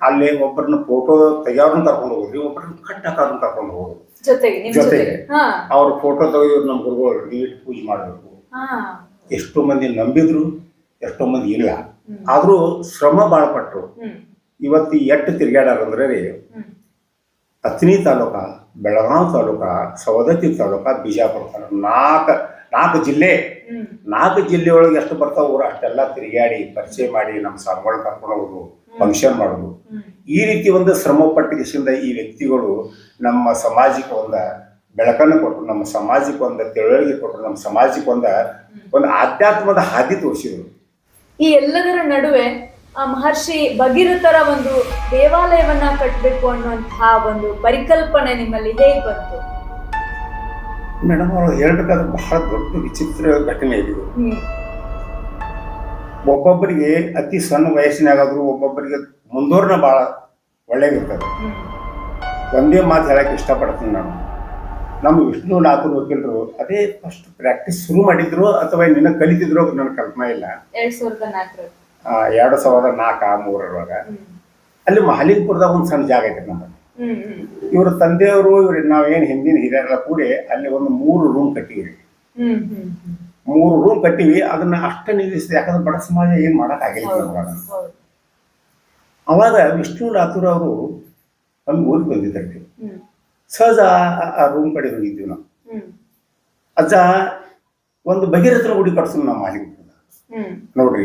ಅಲ್ಲಿ ಒಬ್ಬರನ್ನ ಫೋಟೋ ತೆಗಿಯೋರ್ನ ಕರ್ಕೊಂಡು ಹೋಗುದು, ಒಬ್ಬರನ್ನ ಕಟ್ಟಕಾರನ್ನ ಕರ್ಕೊಂಡು ಹೋಗುದು. ಜೊತೆಗೆ ಅವ್ರ ಫೋಟೋ ತೆಗೆಯೋರು ನಮ್ಮ ಗುರುಗಳು ನೀಟ್ ಪೂಜೆ ಮಾಡಬೇಕು. ಎಷ್ಟೋ ಮಂದಿ ನಂಬಿದ್ರು, ಎಷ್ಟೋ ಮಂದಿ ಇಲ್ಲ. ಆದ್ರೂ ಶ್ರಮ ಬಾಳ್ ಪಟ್ರು. ಇವತ್ತು ಎಟ್ಟು ತಿರ್ಗಾಡಾರ ಅಂದ್ರೆ ರೀ, ಅಥಣಿ ತಾಲೂಕ, ಬೆಳಗಾವಿ ತಾಲೂಕ, ಸವದತ್ತಿ ತಾಲೂಕ, ಬಿಜಾಪುರ ತಾಲೂಕ, 4 ಜಿಲ್ಲೆ. 4 ಜಿಲ್ಲೆ ಒಳಗೆ ಎಷ್ಟು ಬರ್ತಾವ ಊರು ಅಷ್ಟೆಲ್ಲ ತಿರುಗಾಡಿ ಪರಿಚಯ ಮಾಡಿ ನಮ್ಮ ಸ್ವಾಮಿಗಳು ಕರ್ಕೊಂಡು ಹೋಗೋದು, ಫಂಕ್ಷನ್ ಮಾಡೋದು. ಈ ರೀತಿ ಒಂದು ಶ್ರಮ ಪಟ್ಟಿಗೆಸಿಂದ ಈ ವ್ಯಕ್ತಿಗಳು ನಮ್ಮ ಸಮಾಜಕ್ಕೆ ಒಂದು ಬೆಳಕನ್ನು ಕೊಟ್ಟರು, ನಮ್ಮ ಸಮಾಜಕ್ಕೆ ಒಂದು ತಿಳುವಳಿಕೆ ಕೊಟ್ಟರು, ನಮ್ಮ ಸಮಾಜಕ್ಕೆ ಒಂದು ಆಧ್ಯಾತ್ಮದ ಹಾದಿ ತೋರಿಸಿದ್ರು. ಈ ಎಲ್ಲದರ ನಡುವೆ ಆ ಮಹರ್ಷಿ ಭಗೀರಥರ ಒಂದು ದೇವಾಲಯವನ್ನ ಕಟ್ಟಬೇಕು ಅನ್ನುವಂತಹ ಒಂದು ಪರಿಕಲ್ಪನೆ ನಿಮ್ಮಲ್ಲಿ ಹೇಗೆ ಬಂತು? ಮೇಡಮ್, ಅವರು ಹೇಳ್ಬೇಕಾದ್ರೆ ಬಹಳ ದೊಡ್ಡ ವಿಚಿತ್ರ ಘಟನೆ ಇದೆ. ಒಬ್ಬೊಬ್ಬರಿಗೆ ಅತಿ ಸಣ್ಣ ವಯಸ್ಸಿನಾಗಾದ್ರು ಒಬ್ಬೊಬ್ಬರಿಗೆ ಮುಂದೋರ್ನ ಬಹಳ ಒಳ್ಳೇದಿರ್ತದೆ. ಒಂದೇ ಮಾತು ಹೇಳಕ್ಕೆ ಇಷ್ಟಪಡ್ತೀನಿ ನಾನು. ನಮ್ಮ ವಿಷ್ಣು ಲಾತೂರ್ ವಕೀಲರು ಅದೇ ಫಸ್ಟ್ ಪ್ರಾಕ್ಟೀಸ್ ಶುರು ಮಾಡಿದ್ರು ಅಥವಾ ನಿನ್ನ ಕಲಿತಿದ್ರು ನನ್ನ ಕಲ್ಪನೆ ಇಲ್ಲ. 2004 2003 ಅಲ್ಲಿ ಮಾಲಿಂಗಪುರದಾಗ ಒಂದು ಸಣ್ಣ ಜಾಗ ಐತೆ ನಮ್ಮ. ಇವ್ರ ತಂದೆಯವರು ನಾವೇನು ಹಿಂದಿನ ಹಿರಿಯರೆಲ್ಲ ಕೂಡಿ ಅಲ್ಲಿ ಒಂದು 3 ರೂಮ್ ಕಟ್ಟಿವಿ. 3 ರೂಮ್ ಕಟ್ಟಿವಿ. ಅದನ್ನ ಅಷ್ಟ ನಿಲ್ಲಿಸಿದೆ. ಯಾಕಂದ್ರೆ ಬಡ ಸಮಾಜ ಏನ್ ಮಾಡಕ್ ಆಗಿಲ್ಲ. ಅವಾಗ ವಿಷ್ಣು ರಾಥೋರ್ ಅವರು ಒಂದು ಊರಿಗೆ ಬಂದಿದ್ದರು. ಹ್ಮ್ ಸಹಜ ಆ ರೂಮ್ ಕಡೆ ಹೋಗಿದ್ವಿ ನಾವು. ಹ್ಮ್ ಅಜ್ಜ ಒಂದು ಭಗೀರಥನ ಗುಡಿ ಕಟ್ಸೋದು ನಮ್ಮ ಮಾಲಿಕ ಹ್ಮ್ ನೋಡ್ರಿ.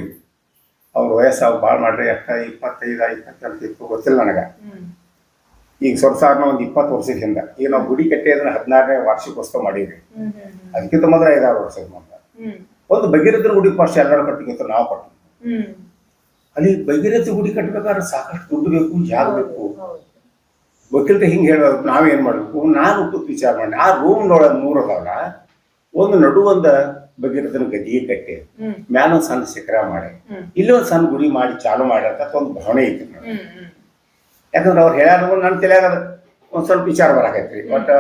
ಅವ್ರ ವಯಸ್ಸು ಭಾಳ ಮಾಡ್ರಿ, ಅಷ್ಟ 25 ಇತ್ತು ಗೊತ್ತಿಲ್ಲ ನನಗೆ. ಹ್ಮ್ ಈಗ ಸಾಧಾರಣ ಒಂದು 20 ವರ್ಷದ ಹಿಂದೆ ಈಗ ನಾವು ಗುಡಿ ಕಟ್ಟಿ ಅದನ್ನ 16ನೇ ವಾರ್ಷಿಕೋತ್ಸವ ಮಾಡೀವಿ. ಹ್ಮ್ ಅದಕ್ಕಿಂತ ಮೊದಲು 5-6 ವರ್ಷದ ಮೊದಲು ಹ್ಮ್ ಒಂದು ಭಗೀರಥನ ಗುಡಿ ಫಸ್ಟ್ ಎಲ್ಲರೂ ಕಟ್ಟಿಗಿಂತ ನಾವು ಕಟ್ಟು. ಹ್ಮ್ ಅಲ್ಲಿ ಭಗೀರಥ ಗುಡಿ ಕಟ್ಟಬೇಕಾದ್ರೆ ಸಾಕಷ್ಟು ದುಡ್ಡು ಬೇಕು, ಜಾಗ ಬೇಕು. ಹೌದು. ವಕೀಲ್ರ ಹಿಂಗೆ ಹೇಳೋದು ನಾವೇನು ಮಾಡಬೇಕು, ನಾನು ವಿಚಾರ ಮಾಡಿ ಆ ರೂಮ್ನೊಳಗೆ 3 ಅದಾವಲ್ಲ, ಒಂದು ನಡು ಒಂದು ಭಗೀರಥನ ಗದ್ದಿಗೆ ಕಟ್ಟಿ ಹ್ಮ್ ಮ್ಯಾಲ ಒಂದು ಸಣ್ಣ ಶಿಖರ ಮಾಡಿ ಹ್ಮ್ ಇಲ್ಲಿ ಒಂದು ಸಣ್ಣ ಗುಡಿ ಮಾಡಿ ಚಾಲು ಮಾಡಿ ಅಂತ ಒಂದು ಭಾವನೆ ಐತಿ ನನಗೆ. ಹ್ಮ್ ಹ್ಮ್ ಯಾಕಂದ್ರೆ ಅವ್ರು ಹೇಳ್ಯಾರ ನನ್ನ ತಲೆಯಾಗ ಒಂದು ಸ್ವಲ್ಪ ವಿಚಾರ ಬರಾಕೈತ್ರಿ. ಬಟ್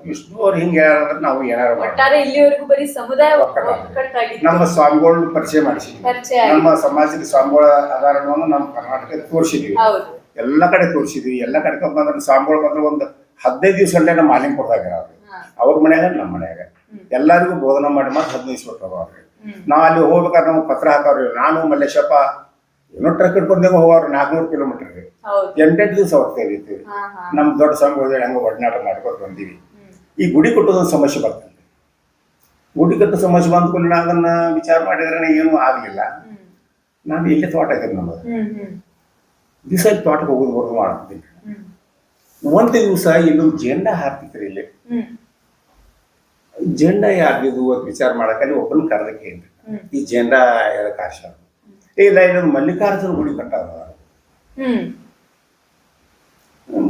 ವಿಷ್ಣು ಅವ್ರು ಹಿಂಗೆ ಹೇಳ್ಯಾರ ನಾವು ಏನಾರು ಮಾಡಿ ಒಟ್ಟಾರೆ ಇಲ್ಲಿವರೆಗೂ ಬರೀ ಸಮುದಾಯ ಒಕ್ಕಟ್ಟಾಗಿದೆ. ಒಕ್ಕಟ್ಟಾಗಿತ್ತು. ನಮ್ಮ ಸ್ವಾಮಿಗಳನ್ನ ಪರಿಚಯ ಮಾಡಿಸಿದ್ವಿ. ಪರಿಚಯ ಆಗಿದೆ. ನಮ್ಮ ಸಮಾಜದ ಸ್ವಾಮಿಗಳ ಆಧಾರವನ್ನು ನಮ್ಮ ಕರ್ನಾಟಕ ತೋರಿಸಿದ್ವಿ. ಹೌದು. ಎಲ್ಲ ಕಡೆ ತೋರಿಸಿದ್ವಿ. ಎಲ್ಲ ಕಡೆ ಬಂದ್ರೆ ಸ್ವಾಮಿಗಳು ಬಂದ್ರೆ ಒಂದು 15 ದಿವಸ ಗಂಟೆ ನಮ್ಮ ಮಾಲಿಂಪುರದಾಗ ಹಾ. ಅವ್ರ ಮನ್ಯಾಗ ನಮ್ಮ ಮನ್ಯಾಗ ಎಲ್ಲರಿಗೂ ಬೋಧನ ಮಾಡಿ ಮತ್ತೆ 15 ದಿವಸ ಬಿಟ್ಟು ಅವ್ರಿ. ನಾವು ಅಲ್ಲಿ ಹೋಗ್ಬೇಕಾದ್ರೆ ನಮ್ಗೆ ಪತ್ರ ಹಾಕೋರಿ. ನಾನು ಮಲ್ಲೇಶಪ್ಪ ಏನೋ ಟ್ರಕ್ ಇಟ್ಕೊಂಡಾಗ ಹೋಗೋರು 400 ಕಿಲೋಮೀಟರ್ ರೀ. ಹೌದು. 8 ದಿವಸ ಹೋಗ್ತಾ ಇದ್ದೀವಿ. ಹಾ ಹಾ ನಮ್ಮ ದೊಡ್ಡ ಸ್ವಾಮಿಗಳು ಹಂಗೆ ಒಡನಾಟ ಮಾಡ್ಕೊಂಡು ಬಂದೀವಿ. ಹ್ಮ್ ಈ ಗುಡಿ ಕಟ್ಟೋದೊಂದು ಸಮಸ್ಯೆ ಬರ್ತದೆ. ಗುಡಿ ಕಟ್ಟೋ ಸಮಸ್ಯೆ ಬಂದ್ಕೊಂಡು ನಾನು ಅದನ್ನ ವಿಚಾರ ಮಾಡಿದ್ರೆ ಏನೂ ಆಗಲಿಲ್ಲ. ಹ್ಮ್ ನಾನು ಇಲ್ಲೇ ತೋಟ ಐತೆ ನಮ್ಮದು. ಹ್ಮ್ ಹ್ಮ್ ದಿವಸ ತೋಟಕ್ಕೆ ಹೋಗೋದು ಬರೋದು ಮಾಡ್ತೀನಿ. ಹ್ಮ್ ಒಂದು ದಿವಸ ಇಲ್ಲೊಂದು ಜೆಂಡ ಹಾರ್ತಿತ್ರಿ ಇಲ್ಲಿ. ಹ್ಮ್ ಜೆಂಡ ಯಾರ್ದಿದು ಅಂತ ವಿಚಾರ ಮಾಡಕ್ಕೆ ಅಲ್ಲಿ ಒಬ್ಬನ ಕರೆದಕ್ಕೆ ಏನ್ರಿ ಹ್ಮ್ ಈ ಜೆಂಡ ಎದಕ್ಕೆ ಹಾರ್ಸ ಇಲ್ಲ ಇಲ್ಲೊಂದು ಮಲ್ಲಿಕಾರ್ಜುನ ಗುಡಿ ಕಟ್ಟಾರ. ಹ್ಮ್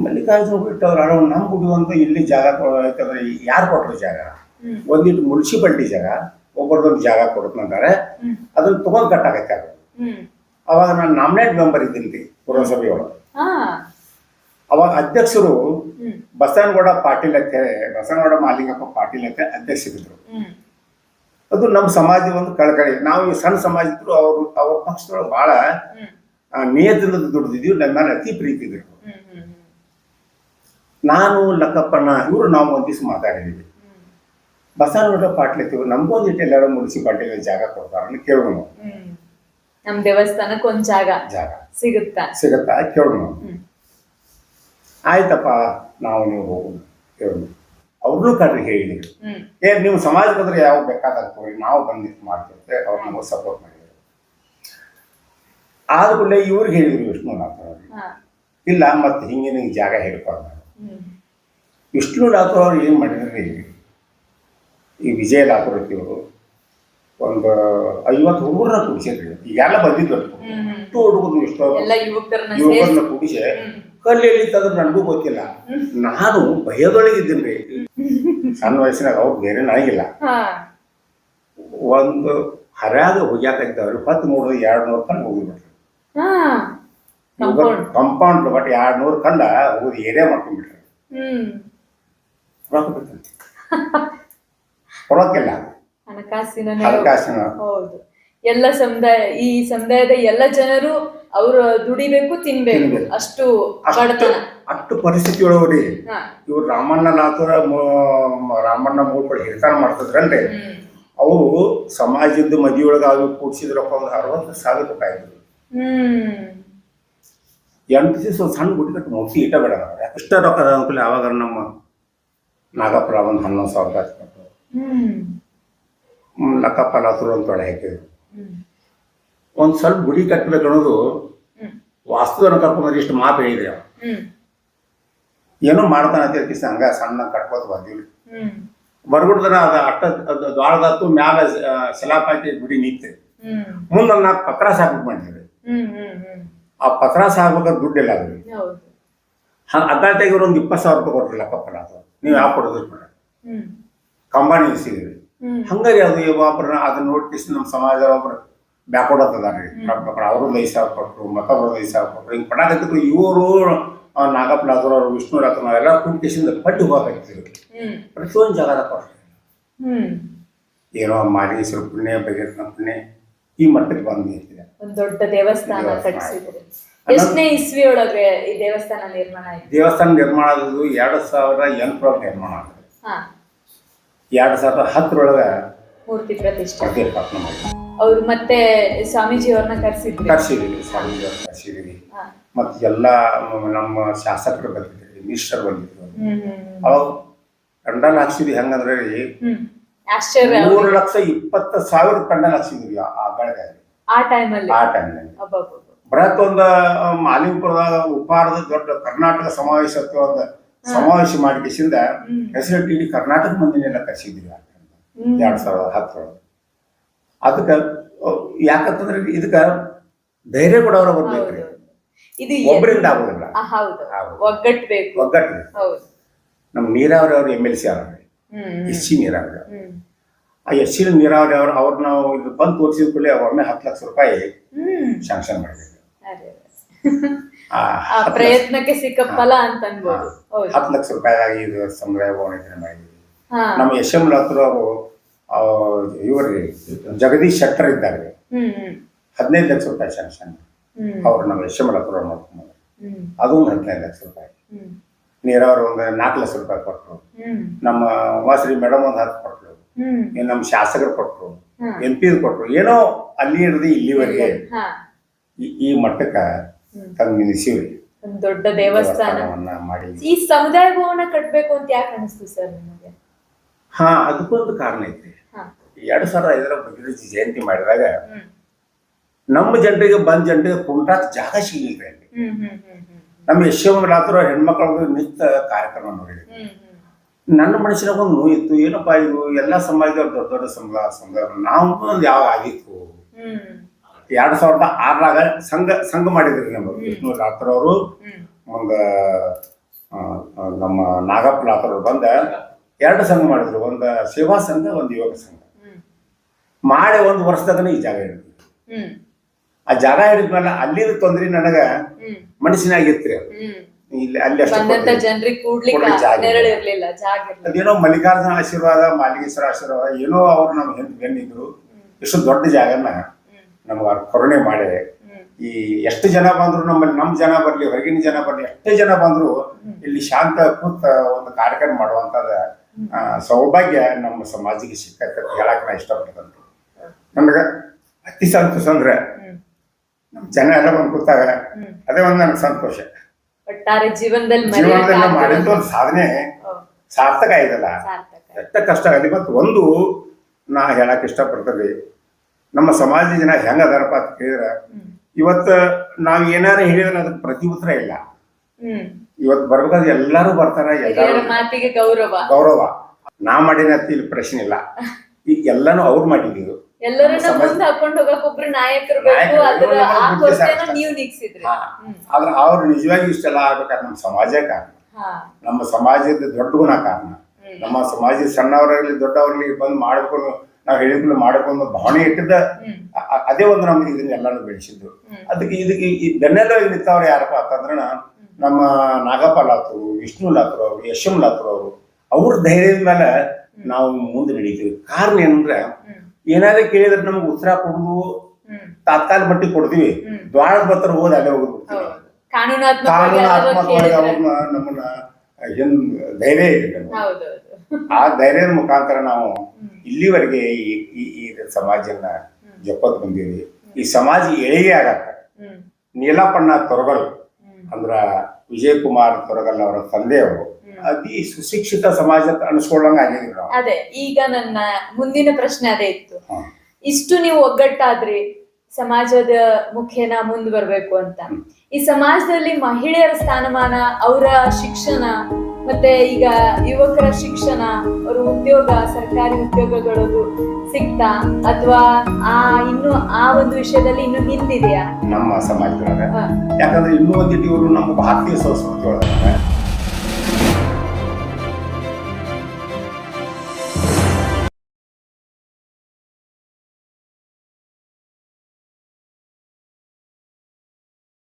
ಮಲ್ಲಿಕಾರ್ಜುನ ಗುಡಿ ಇಟ್ಟವ್ರು ಯಾರೋ ನಮ್ಮ ಗುಡಿ ಅಂತ ಇಲ್ಲಿ ಜಾಗ ಐತಂದ್ರೆ ಯಾರು ಕೊಟ್ಟರು ಜಾಗ? ಹ್ಮ್ ಒಂದಿಟ್ಟು ಮುನ್ಸಿಪಾಲ್ಟಿ ಜಾಗ, ಒಬ್ಬರದೊಂದು ಜಾಗ ಕೊಡುತ್ತಂತಾರೆ. ಹ್ಮ್ ಅದನ್ನ ತಗೊಂಡು ಕಟ್ಟಾಕೈತೆ ಅದು. ಹ್ಮ್ ಅವಾಗ ನಾನು ನಾಮಿನೇಟ್ ಮೆಂಬರ್ ಇದ್ದೀನಿ ರೀ ಪುರಸಭೆಯೊಳಗೆ. ಹಾ ಅವಾಗ ಅಧ್ಯಕ್ಷರು ಹ್ಮ್ ಬಸವನಗೌಡ ಪಾಟೀಲ್ ಅಂತ ಹೇಳಿ, ಬಸವನಗೌಡ ಮಾಲಿಂಗಪ್ಪ ಪಾಟೀಲ್ ಅಂತ ಅಧ್ಯಕ್ಷರಿದ್ರು. ಹ್ಮ್ ಅದು ನಮ್ಮ ಸಮಾಜದ ಒಂದು ಕಳಕಳಿ. ನಾವು ಈ ಸಣ್ಣ ಸಮಾಜ ಇದ್ರು ಅವ್ರ ಪಕ್ಷದೊಳಗೆ ಭಾಳ ಹ್ಮ್ ನಿಯತದಿಂದ ದುಡಿದಿದ್ದೀವಿ. ನನ್ನ ಮೇಲೆ ಅತಿ ಪ್ರೀತಿ ಇದ್ರು. ಹ್ಮ್ ಹ್ಮ್ ನಾನು ಲಕ್ಕಪ್ಪಣ್ಣ ಇವರು ನಾವು ಒಂದು ದಿವಸ ಮಾತಾಡಿದ್ದೀವಿ. ಬಸವನಗೌಡ ಪಾಟೀಲ್ ಐತಿವಿ ನಮ್ಗೊಂದು ಇಟ್ಟು ಎಲ್ಲರೂ ಮುನ್ಸಿಪಾಲ್ಟಿಗೆ ಜಾಗ ಕೊಡ್ತಾರ ಕೇಳೋಣ. ಹ್ಮ್ ನಮ್ ದೇವಸ್ಥಾನಕ್ಕೆ ಒಂದ್ ಜಾಗ ಸಿಗುತ್ತಾ ಕೇಳೋಣ. ಹ್ಮ್ ಆಯ್ತಪ್ಪ ನಾವು ನೀವು ಹೋಗೋಣ ಕೇಳೋಣ. ಅವ್ರನ್ನೂ ಕರ್ರಿ ಹೇಳಿ ಹ್ಮ್ ನೀವು ಸಮಾಜ ಬಂದ್ರೆ ಯಾವ ಬೇಕಾದಾಗ ತಗೊಳ್ಳಿ, ನಾವು ಬಂದಿತ್ತು ಮಾಡ್ತಿರ್ತೆ. ಅವ್ರು ನಮಗೆ ಸಪೋರ್ಟ್ ಮಾಡಿದ್ರು. ಆದ ಕೂಡಲೇ ಇವ್ರಿಗೆ ಹೇಳಿದ್ರು ವಿಷ್ಣುನಾಥ ಅವ್ರಿಗೆ, ಹಾ ಇಲ್ಲ ಮತ್ತೆ ಹಿಂಗೆ ನಿಂಗೆ ಜಾಗ ಹೇಳ್ಕೊಂಡು. ಹ್ಮ್ ವಿಷ್ಣುನಾಥ ಅವ್ರು ಏನು ಮಾಡಿದ್ರಿ, ಈ ವಿಜಯ ಲಾಪುರತಿಯವರು ಒಂದು 50 ಹುಡುಗರನ್ನ ಕುಡಿಸಿದ್ರಿ. ಈಗೆಲ್ಲ ಬಂದಿದ್ದು ಇಷ್ಟು ಹುಡುಗರು ಇಷ್ಟು ಎಲ್ಲ ಯುವಕರನ್ನ ಯುವಕರನ್ನ ಕುಡಿಸಿ ಕಲ್ಲಲ್ಲಿ ತೆಗೆದು ನನಗೂ ಗೊತ್ತಿಲ್ಲ. ನಾನು ಭಯದೊಳಗೆ ಇದ್ದೀನಿ ರೀ. ಸಣ್ಣ ವಯಸ್ಸಿನಾಗ ಅವ್ರು ಬೇರೆ ನನಗಿಲ್ಲ. ಹಾ ಒಂದು ಹರ್ಯಾಗ ಹೋಗ್ಯಾಕಿದ್ದವ್ರು 23 200 ಕಲ್ಲು ಹೋಗಿಬಿಟ್ರು. ಹಾ ಕಂಪೌಂಡ್ ಬಟ್ 200 ಕಲ್ಲ ಹೋಗಿ ಏರಿಯಾ ಮಾಡ್ಕೊಂಡ್ಬಿಟ್ರು. ಹ್ಮ್ ರೊಕ್ಕ ಬಿಡ್ತಂತೆ. ರೊಕ್ಕಿಲ್ಲ, ಹಣಕಾಸಿನ ಹಣಕಾಸಿನ. ಹೌದು. ಎಲ್ಲ ಈ ಸಮುದಾಯದ ಎಲ್ಲ ಜನರು ಅವ್ರು ದುಡಿಬೇಕು, ತಿನ್ಬೇಕು, ಅಷ್ಟು ಬಡತನ. ಅಷ್ಟು ಪರಿಸ್ಥಿತಿ ಒಳಗ್ರಿ. ಹಾ ಇವ್ರು ರಾಮಣ್ಣ ಮೂಳ್ಪಡಿ ಹಿರಿತಾನ ಮಾಡ್ತಿದ್ರಲ್ರಿ. ಹ್ಮ್ ಅವರು ಸಮಾಜದ ಮದುವೆಯೊಳಗೆ ಅದು ಕೂಡಿಸಿದ್ರಪ್ಪ ಒಂದು 60,000 ರೂಪಾಯಿ ಆಯ್ತು. ಹ್ಮ್ 8 ದಿವಸ ಒಂದು ಸಣ್ಣ ಗುಡಿ ಕಟ್ಟು ಮುಗಿಸಿ ಇಟ್ಟ ಬೇಡ ಇಷ್ಟ ರೊಕ್ಕ ಅನುಕೂಲ. ಯಾವಾಗ ನಮ್ಮ ನಾಗಪ್ಪರ ಒಂದು 11,000 ರೂಪಾಯಿ ಕೊಟ್ಟು ಹ್ಮ್ ಲಕ್ಕಪ್ಪ ಲಾತೂರು ಅಂತ ಒಳ್ಳೆ ಹಾಕಿದ್ರು. ಹ್ಮ್ ಒಂದು ಸ್ವಲ್ಪ ಗುಡಿ ಕಟ್ಟಬೇಕು ಅನ್ನೋದು ಹ್ಮ್ ವಾಸ್ತುವನ್ನು ಕರ್ಕೊಂಡ್ರೆ ಇಷ್ಟು ಮಾತು ಹೇಳಿದ್ರಿ. ಅವ ಹ್ಮ್ ಏನೋ ಮಾಡ್ತಾನೆ ಅಂತ ಹೇಳಿ ಹಂಗ ಸಣ್ಣ ಕಟ್ಕೋತ ಬಂದಿವಿ. ಹ್ಮ್ ಬರ್ಬಿಡ್ದನ ಅದು ಅಟ್ಟ ದ್ವಾರದತ್ತು ಮ್ಯಾಲ ಸಲಾಪ್ ಹಾಕಿ ಗುಡಿ ನಿಂತೆ. ಹ್ಮ್ ಮುಂದೆ 4 ಪತ್ರಾಸ್ ಹಾಕ್ಬಿಟ್ಟು ಮಾಡಿದ್ರಿ. ಹ್ಮ್ ಹ್ಮ್ ಹ್ಮ್ ಆ ಪತ್ರಾಸ್ ಹಾಕ್ಬೇಕಾದ್ರೆ ದುಡ್ಡಿಲ್ಲ ಅದ್ರಿ. ಹೌದು. ಅದಾಟಿಗೆ ಒಂದು 20,000 ರೂಪಾಯಿ ಕೊಟ್ರಿ ಲಕ್ಕಪ್ಪ ಲಾತೂರು. ನೀವು ಯಾವ ಕೊಡೋದ್ರಿ ಮೇಡಮ್ ಹ್ಮ್ ಕಂಬಾಣಿ ನಿಲ್ಸಿದ್ರಿ. ಹ್ಮ್ ಹಂಗಾರಿ ಅದು ಒಬ್ಬರ ಅದನ್ನ ನೋಡ್ಕಿಸಿ ನಮ್ಮ ಸಮಾಜದ ಒಬ್ರು ಬ್ಯಾಕ್ವರ್ಡ್ ಆಗ್ತದಾರ್ರಿ. ಅವರು 5,000 ಕೊಟ್ಟರು, ಮತ್ತೊಬ್ರು 5,000 ಕೊಟ್ಟರು. ಹಿಂಗೆ ಪಟಾಕತ್ತಿದ್ರು. ಇವರು ನಾಗಪ್ಪ ಲಾತೂರು ಅವರು, ವಿಷ್ಣು ಲಾತೂರು ನಾವೆಲ್ಲ ಕೂಡಿಸಿಂದ ಪಟ್ಟಿ ಹೋಗಾಕಿದ್ರು. ಹ್ಮ್ ಪ್ರತಿಯೊಂದು ಜಾಗದ ಕೊಟ್ಟರು. ಹ್ಮ್ ಏನೋ ಮಾಲಿಂಗೇಶ್ವರ ಪುಣ್ಯ, ಭಗೀರಥನ ಪುಣ್ಯ ಈ ಮಟ್ಟಕ್ಕೆ ಬಂದು ನಿಂತಿದೆ. ಒಂದ್ ದೊಡ್ಡ ದೇವಸ್ಥಾನ ಕಟ್ಟಿಸಿದ್ರು. ಎಷ್ಟನೇ ಇಸ್ವಿ ಒಳಗೆ ಈ ದೇವಸ್ಥಾನ ನಿರ್ಮಾಣ ಆಯ್ತು? ದೇವಸ್ಥಾನ ನಿರ್ಮಾಣ ಆದದ್ದು 2008 ನಿರ್ಮಾಣ ಆಗಿದೆ. ಹಾ 2010 ಮೂರ್ತಿ ಪ್ರತಿಷ್ಠೆ ಪ್ರತಿಷ್ಠಾಪನೆ ಮಾಡಿ ಅವ್ರು ಮತ್ತೆ ಸ್ವಾಮೀಜಿ ಅವ್ರನ್ನ ಕರ್ಸಿದ್ರಿ. ಕರ್ಸಿದೀವಿ. ಸ್ವಾಮೀಜಿ ಕರ್ಸಿದೀವಿ. ಹಾ ಮತ್ತು ಎಲ್ಲ ನಮ್ಮ ಶಾಸಕರು ಬಂದಿದ್ರು, ಮಿನಿಸ್ಟರ್ ಬಂದಿದ್ರು. ಹ್ಮ್ ಹ್ಮ್ ಅವಾಗ ಪೆಂಡಲ್ ಹಾಕ್ಸಿದ್ವಿ ಹೆಂಗಂದ್ರೆ ರೀ, ಹ್ಮ್ ಆಶ್ಚರ್ಯ 3,20,000 ಪೆಂಡಲ್ ಹಾಕ್ಸಿದ್ವಿ ಆ ಗಳದಲ್ಲಿ, ಆ ಟೈಮಲ್ಲಿ. ಆ ಟೈಮ್ನಲ್ಲಿ. ಅಬ್ಬಬ್ಬಬ್ಬ. ಬೃಹತ್ ಒಂದು ಮಾಲಿಂಗಪುರದಾಗ ಉಪಹಾರದ ದೊಡ್ಡ ಕರ್ನಾಟಕ ಸಮಾವೇಶ ಅಂತ ಒಂದು ಸಮಾವೇಶ ಮಾಡಿಕೆಸಿಂದ ಹೆಸರಿಟ್ಟು ಇಡೀ ಕರ್ನಾಟಕ ಮಂದಿನೆಲ್ಲ ಕರೆಸಿದ್ವಿ 2010. ಅದಕ್ಕೆ ಯಾಕಂತಂದ್ರೆ ಇದಕ್ಕೆ ಧೈರ್ಯ ಕೊಡೋರ ಬರ್ಬೇಕ್ರಿ, ಇದು ಒಬ್ಬರಿಂದ ಆಗೋದಿಲ್ಲ. ಹೌದು, ಒಗ್ಗಟ್ಟು ಬೇಕು. ಒಗ್ಗಟ್ಟು. ಹೌದು. ನಮ್ಮ ನೀರಾವರಿ ಅವ್ರು MLC ಅವ್ರಿ, SC ನೀರಾವರಿ. ಆ SC ನೀರಾವರಿ ಅವ್ರು ನಾವು ಇದು ಬಂದು ತೋರಿಸಿದ ಕೂಡಲೇ ಒಮ್ಮೆ 10 ಲಕ್ಷ ರೂಪಾಯಿ ಶಾಂಕ್ಷನ್ ಮಾಡಿದ್ರು. ಆ ಪ್ರಯತ್ನಕ್ಕೆ ಸಿಕ್ಕ ಫಲ ಅಂತ ಅನ್ಬೋದು. 10 ಲಕ್ಷ ರೂಪಾಯಿ ಇದು ಸಮುದಾಯ ಭವನ ಯೋಜನೆ ಮಾಡಿದ್ವಿ. ನಮ್ಮ SM ಲತ್ರ ಅವರು ಇವ್ರಿ ಜಗದೀಶ್ ಶೆಟ್ಟರ್ ಇದ್ದಾರೆ, 15 ಲಕ್ಷ ರೂಪಾಯಿ ಶಾಂಕ್ಷನ್. ಅವ್ರು ನಮ್ಮ SM ಲತ್ರ ನೋಡ್ಕೊಂಡು ಅದು ಒಂದು 15 ಲಕ್ಷ ರೂಪಾಯಿ. ನೀರಾವರಿ ಒಂದು 4 ಲಕ್ಷ ರೂಪಾಯಿ ಕೊಟ್ಟರು. ನಮ್ಮ ಉಮಾಶ್ರೀ ಮೇಡಮ್ ಒಂದು 10 ಕೊಟ್ಟರು. ನಮ್ಮ ಶಾಸಕರು ಕೊಟ್ಟರು, MP ಕೊಟ್ಟರು. ಏನೋ ಅಲ್ಲಿ ಹಿಡಿದು ಇಲ್ಲಿವರೆಗೆ ಈ ಮಟ್ಟಕ್ಕೆ ತಂದು ನಿಲ್ಲಿಸಿವ್ರಿ. ಒಂದು ದೊಡ್ಡ ದೇವಸ್ಥಾನವನ್ನ ಮಾಡಿ ಈ ಸಮುದಾಯ ಭವನ ಕಟ್ಬೇಕು ಅಂತ ಯಾಕೆ ಅನಿಸ್ತು ಸರ್ ನಿಮಗೆ? ಅದಕ್ಕೊಂದು ಕಾರಣ ಐತಿ. 2005 ಭಗೀರಥಿ ಜಯಂತಿ ಮಾಡಿದಾಗ ನಮ್ಮ ಜನರಿಗೆ ಬಂದ ಜನರಿಗೆ ಕುಂಟಾಕ್ ಜಾಗ ಸಿಗಲಿಲ್ಲ ಅಲ್ಲಿ. ನಮ್ಮ ಯಶವಂತರಾತ್ರ ಹೆಣ್ಮಕ್ಳಿಗೆ ನಿತ್ಯ ಕಾರ್ಯಕ್ರಮ ನೋಡಿದ್ವಿ. ನನ್ನ ಮನುಷ್ಯನಾಗ ಒಂದು ನೋಯಿತ್ತು, ಏನಪ್ಪಾ ಇದು ಎಲ್ಲ ಸಮಾಜದವ್ರು ದೊಡ್ಡ ದೊಡ್ಡ ಸಮುದಾಯ ನಾವು ಒಂದು ಯಾವಾಗ ಆಗಿತ್ತು. 2006 ಸಂಘ ಮಾಡಿದ್ರಿ ನಮ್ಮ ವಿಷ್ಣು ರಾತ್ರ ಅವರು, ಒಂದು ನಮ್ಮ ನಾಗಪ್ಪ ರಾತ್ರ ಅವರು ಬಂದ 2 ಸಂಘ ಮಾಡಿದ್ರು. ಒಂದು ಸೇವಾ ಸಂಘ, ಒಂದು ಯುವಕ ಸಂಘ ಮಾಡಿ 1 ವರ್ಷದಾಗ ಈ ಜಾಗ ಹಿಡಿದ್ವಿ. ಆ ಜಾಗ ಹಿಡಿದ್ಮೇಲೆ ಅಲ್ಲಿನ ತೊಂದ್ರೆ ನನಗ ಮನಸ್ಸಿನಾಗಿತ್ತು. ಇಲ್ಲಿ ಅಲ್ಲಿ ಅದೇನೋ ಮಲ್ಲಿಕಾರ್ಜುನ ಆಶೀರ್ವಾದ, ಮಾಲಿಗೇಶ್ವರ ಆಶೀರ್ವಾದ, ಏನೋ ಅವ್ರು ನಮ್ಮ ಹಿಂದೆ ಬೆನ್ನಿದ್ರು. ಇಷ್ಟು ದೊಡ್ಡ ಜಾಗನ ನಮ್ಗೆ ಅವ್ರು ಕರುಣೆ ಮಾಡಿ ಈ ಎಷ್ಟು ಜನ ಬಂದ್ರು, ನಮ್ಮ ಜನ ಬರ್ಲಿ, ಹೊರಗಿನ ಜನ ಬರ್ಲಿ, ಎಷ್ಟೇ ಜನ ಬಂದ್ರು ಇಲ್ಲಿ ಶಾಂತ ಕೂತ ಒಂದು ಕಾರ್ಯಕ್ರಮ ಮಾಡುವಂತದ ಸೌಭಾಗ್ಯ ನಮ್ಮ ಸಮಾಜಕ್ಕೆ ಸಿಕ್ಕಂತ ಹೇಳಕ್ ನಾ ಇಷ್ಟಪಡ್ತಂತ. ನಮ್ಗೆ ಅತಿ ಸಂತೋಷ ಅಂದ್ರೆ ನಮ್ಮ ಜನ ಎಲ್ಲ ಬಂದು ಕೂತಾಗ ಅದೇ ಒಂದು ನನಗೆ ಸಂತೋಷ. ಜೀವನದಲ್ಲಿ ಮಾಡಿದ್ದು ಒಂದು ಸಾಧನೆ ಸಾರ್ಥಕ ಆಯ್ತಲ್ಲ. ಎಷ್ಟ ಕಷ್ಟ ಆಗಲಿ. ಮತ್ತು ಒಂದು ನಾ ಹೇಳಕ್ ಇಷ್ಟಪಡ್ತೇವೆ, ನಮ್ಮ ಸಮಾಜದ ಜನ ಹೆಂಗ ಅದಾರಪ್ಪ ಅಂತ ಕೇಳಿದ್ರೆ, ಇವತ್ತು ನಾವ್ ಏನಾರು ಹೇಳಿದ್ರೆ ಅದಕ್ಕೆ ಪ್ರತಿ ಉತ್ತರ ಇಲ್ಲ. ಇವತ್ತು ಬರ್ಬೇಕಾದ್ರೆ ಎಲ್ಲಾರು ಬರ್ತಾರ, ಎಲ್ಲಾರು ಮಾತಿಗೆ ಗೌರವ. ನಾ ಮಾಡಿನ ಇಲ್ಲಿ ಪ್ರಶ್ನೆ ಇಲ್ಲ, ಈಗ ಎಲ್ಲಾನು ಅವ್ರು ಮಾಡಿದ್ದೀವಿ. ಆದ್ರೆ ಅವ್ರು ನಿಜವಾಗಿ ಇಷ್ಟೆಲ್ಲ ಆಗ್ಬೇಕಾದ್ರೆ ನಮ್ಮ ಸಮಾಜ ಕಾರಣ, ನಮ್ಮ ಸಮಾಜದ ದೊಡ್ಡ ಗುಣ ಕಾರಣ. ನಮ್ಮ ಸಮಾಜದ ಸಣ್ಣವರಲ್ಲಿ ದೊಡ್ಡವರಲ್ಲಿ ಬಂದು ಮಾಡ್ಕೊಂಡು ನಾವು ಹೇಳಿದ್ಮೇಲೆ ಮಾಡ್ಕೊಂಡು ಭಾವನೆ ಇಟ್ಟಿದ್ದ ಅದೇ ಒಂದು ನಮ್ಗೆ ಇದನ್ನೆಲ್ಲಾನು ಬೆಳೆಸಿದ್ದು. ಅದಕ್ಕೆ ಇದಕ್ಕೆ ಈ ಬೆನ್ನೆಲುಬಾಗಿ ನಿಂತವ್ರು ಯಾರಪ್ಪ ಅಂತಂದ್ರೆ ನಮ್ಮ ನಾಗಪ್ಪ ಲಾತ್ರು, ವಿಷ್ಣು ಲಾತ್ರು ಅವರು, ಯಶಮ್ ಲಾತ್ರು ಅವರು. ಅವ್ರ ಧೈರ್ಯದ ಮೇಲೆ ನಾವು ಮುಂದೆ ನಡೀತೀವಿ. ಕಾರಣ ಏನಂದ್ರೆ, ಏನಾದ್ರೂ ಕೇಳಿದ್ರೆ ನಮ್ಗೆ ಉತ್ತರ ಕೊಡುದು ತಾತ್ಕಾಲ ಮಟ್ಟಿಗೆ ಕೊಡ್ತೀವಿ, ದ್ವಾರದ ಬತ್ತರ ಹೋದ್ ಅಲ್ಲೇ ಹೋಗ್ಬಿಡ್ತೀವಿ. ಕಾನೂನಾತ್ಮಕವಾಗಿ ಅವ್ರನ್ನ ನಮ್ಮನ್ನ ಧೈರ್ಯ ಇದೆ. ಆ ಧೈರ್ಯದ ಮುಖಾಂತರ ನಾವು ಇಲ್ಲಿವರೆಗೆ ಈ ಸಮಾಜನ ಜಪ್ಪತ್ ಬಂದೀವಿ. ಈ ಸಮಾಜ ಏಳಿಗೆ ಆಗತ್ತ ನೀಲಪ್ಪಣ್ಣ ತೊರಗಲ್ ಅಂದ್ರ ವಿಜಯಕುಮಾರ್ ತೊರಗಲ್ ಅವರ ತಂದೆಯವರು ಅತಿ ಸುಶಿಕ್ಷಿತ ಸಮಾಜ ಅನಿಸ್ಕೊಳ್ಳಂಗ ಆಗಿದ್ವಿ ನಾವು. ಅದೇ ಈಗ ನನ್ನ ಮುಂದಿನ ಪ್ರಶ್ನೆ ಅದೇ ಇತ್ತು. ಇಷ್ಟು ನೀವು ಒಗ್ಗಟ್ಟಾದ್ರಿ, ಸಮಾಜದ ಮುಖೇನ ಮುಂದೆ ಬರ್ಬೇಕು ಅಂತ. ಈ ಸಮಾಜದಲ್ಲಿ ಮಹಿಳೆಯರ ಸ್ಥಾನಮಾನ, ಅವರ ಶಿಕ್ಷಣ, ಮತ್ತೆ ಈಗ ಯುವಕರ ಶಿಕ್ಷಣ, ಅವ್ರ ಉದ್ಯೋಗ, ಸರ್ಕಾರಿ ಉದ್ಯೋಗಗಳು ಸಿಗ್ತಾ ಅಥವಾ ಇನ್ನು ಆ ಒಂದು ವಿಷಯದಲ್ಲಿ ಇನ್ನು ಹಿಂದಿದೆಯಾ ನಮ್ಮ ಸಮಾಜದೊಳಗ? ಯಾಕಂದ್ರೆ ಇನ್ನೂ ಒಂದಿಟ್ಟು ಇವರು ನಮ್ಮ ಭಾರತೀಯ ಸಂಸ್ಕೃತಿ ಒಳಗ